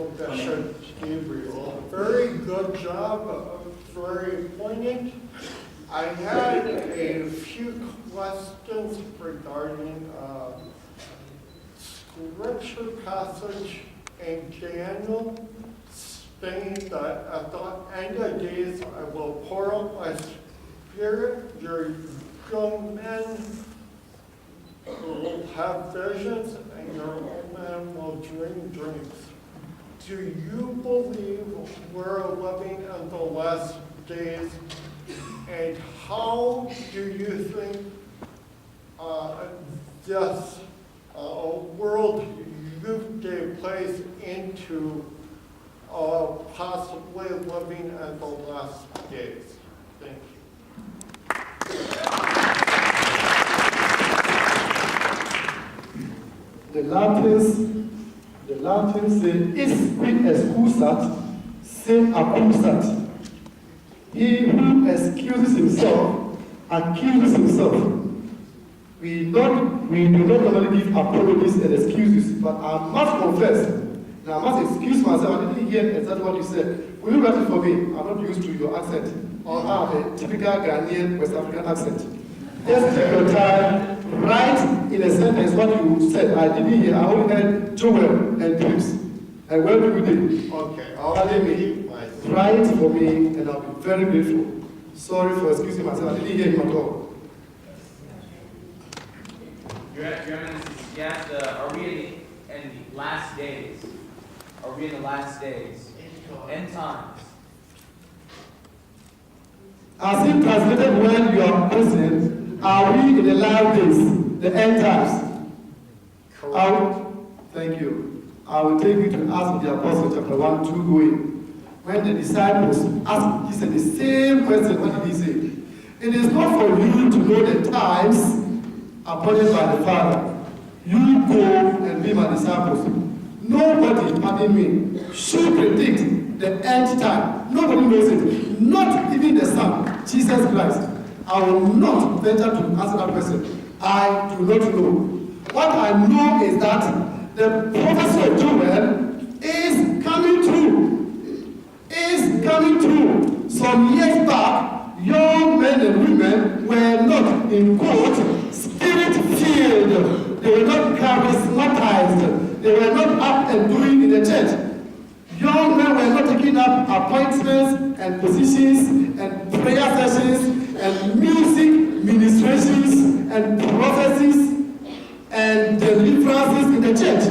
Bishop Gabriel. Very good job, very poignant. I had a few questions regarding scripture passage in Daniel saying that at the end of days I will pour out my spirit, your young men will have visions, and your old men will dream dreams. Do you believe we're living in the last days? And how do you think this World Youth Day plays into possibly living in the last days? Thank you. The Latins say, is qui excusat, se accusat. He who excuses himself, accuses himself. We do not normally give apologies and excuses, but I must confess, and I must excuse myself. I didn't hear exactly what you said. Will you write it for me? I'm not used to your accent, or have a typical Ghanaian West African accent. Just take your time, write in a sentence what you said. I didn't hear, I only heard Joel and dreams. And where do you do? Okay, I'll me. Write for me, and I'll be very grateful. Sorry for excusing myself, I didn't hear him at all. Your Eminence, yes, are we in the last days? Are we in the last days? End times. As it translated when you are present, are we in the last days, the end times? Correct. Thank you. I will take you to Acts of the Apostles chapter 1, 2 going. When the disciples asked, he said the same question. What did he say? It is not for you to know the times appointed by the Father. You go and be my disciples. Nobody, pardon me, should predict the end time. Nobody knows it. Not even the Son, Jesus Christ. I will not venture to answer that question. I do not know. What I know is that the prophecy of Joel is coming true. Some years back, young men and women were not, in quote, spirit-filled. They were not charismatized. They were not up and doing in the church. Young men were not taking up appointments and positions and prayer sessions and music ministrations and prophecies and deliverances in the church.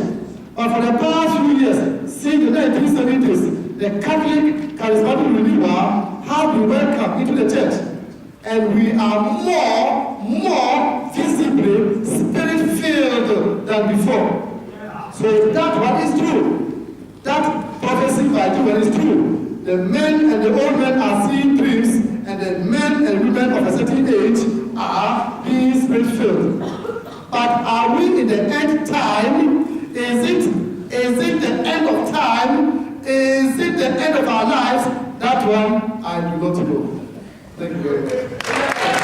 But for the past few years, since the 1970s, the Catholic charismatic renewal have been welcomed into the church. And we are more visibly spirit-filled than before. So that one is true. That prophecy by Joel is true. The men and the old men are seeing dreams, and the men and women of a certain age are being spirit-filled. But are we in the end time? Is it the end of time? Is it the end of our lives? That one I do not know. Thank you very much.